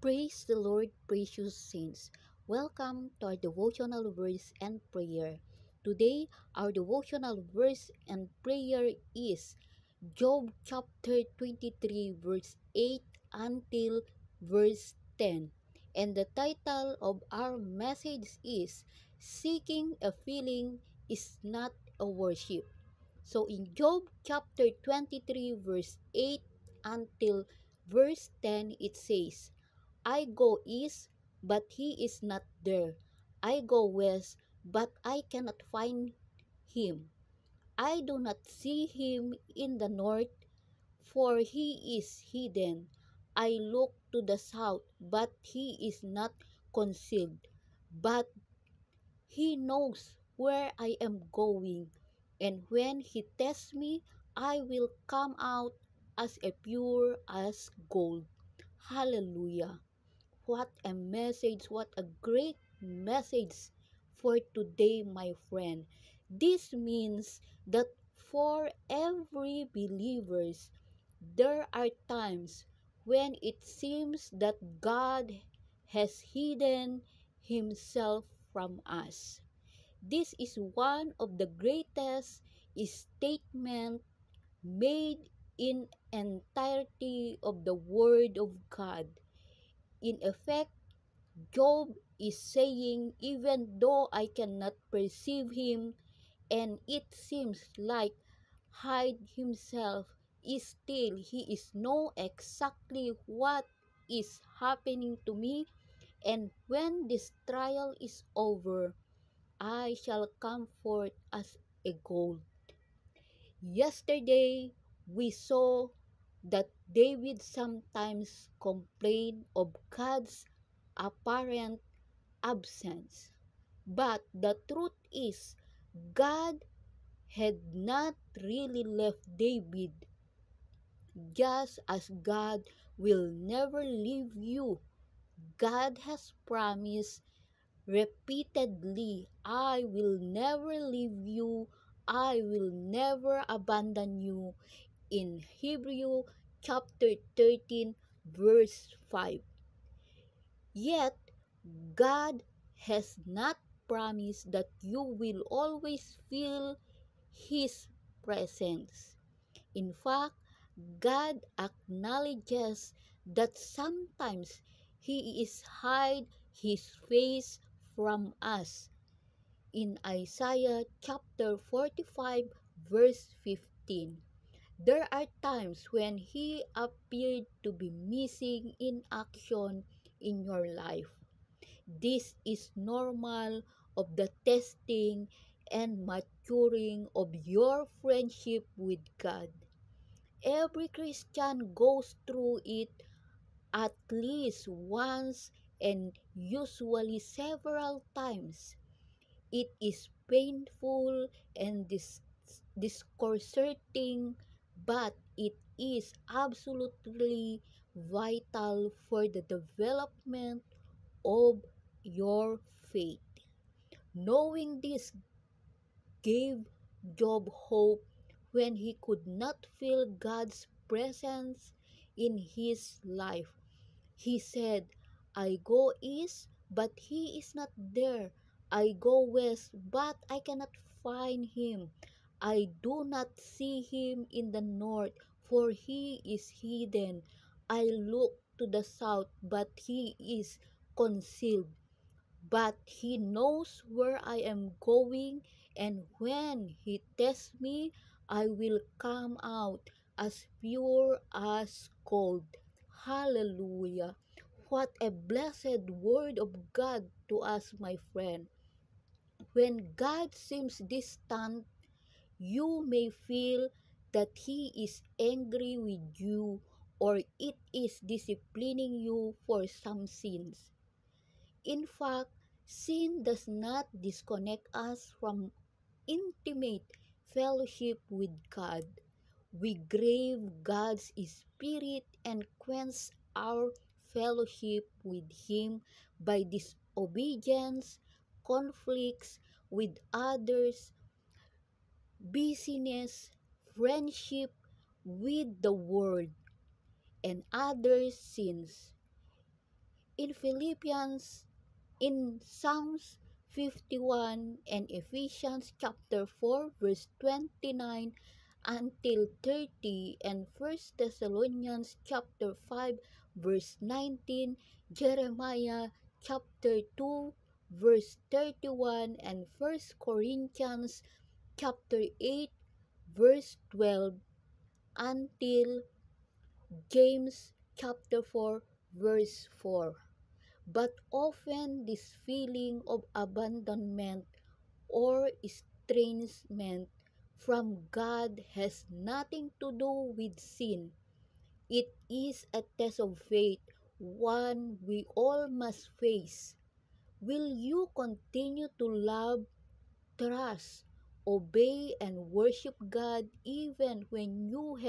Praise the Lord, precious saints. Welcome to our devotional verse and prayer. Today, our devotional verse and prayer is Job chapter 23, verse 8 until verse 10. And the title of our message is Seeking a Feeling is Not a Worship. So in Job chapter 23, verse 8 until verse 10, it says, I go east, but he is not there. I go west, but I cannot find him. I do not see him in the north, for he is hidden. I look to the south, but he is not concealed. But he knows where I am going, and when he tests me, I will come out as pure as gold. Hallelujah. What a message, what a great message for today, my friend. This means that for every believers, there are times when it seems that God has hidden himself from us. This is one of the greatest statements made in entirety of the Word of God. In effect, Job is saying, even though I cannot perceive him and it seems like hide himself, is still he is know exactly what is happening to me, and when this trial is over, I shall come forth as a gold. Yesterday, we saw that David sometimes complained of God's apparent absence. But the truth is, God had not really left David, just as God will never leave you. God has promised repeatedly, I will never leave you, I will never abandon you, in Hebrew chapter 13, verse 5. Yet, God has not promised that you will always feel His presence. In fact, God acknowledges that sometimes He is hide His face from us. In Isaiah chapter 45 verse 15, there are times when He appeared to be missing in action in your life. This is normal of the testing and maturing of your friendship with God. Every Christian goes through it at least once and usually several times. It is painful and disconcerting, but it is absolutely vital for the development of your faith. Knowing this gave Job hope when he could not feel God's presence in his life. He said, I go east, but he is not there. I go west, but I cannot find him. I do not see him in the north, for he is hidden. I look to the south, but he is concealed. But he knows where I am going, and when he tests me, I will come out as pure as gold. Hallelujah. What a blessed word of God to us, my friend. When God seems distant, you may feel that He is angry with you or it is disciplining you for some sins. In fact, sin does not disconnect us from intimate fellowship with God. We grieve God's Spirit and quench our fellowship with Him by disobedience, conflicts with others, busyness, friendship with the world, and other sins. in Philippians, in Psalms 51 and Ephesians chapter 4 verse 29 until 30 and First Thessalonians chapter 5 verse 19, Jeremiah chapter 2 verse 31 and First Corinthians chapter 8 verse 12 until James chapter 4 verse 4. But often this feeling of abandonment or estrangement from God has nothing to do with sin. It is a test of faith, one we all must face. Will you continue to love, trust, obey, and worship God even when you have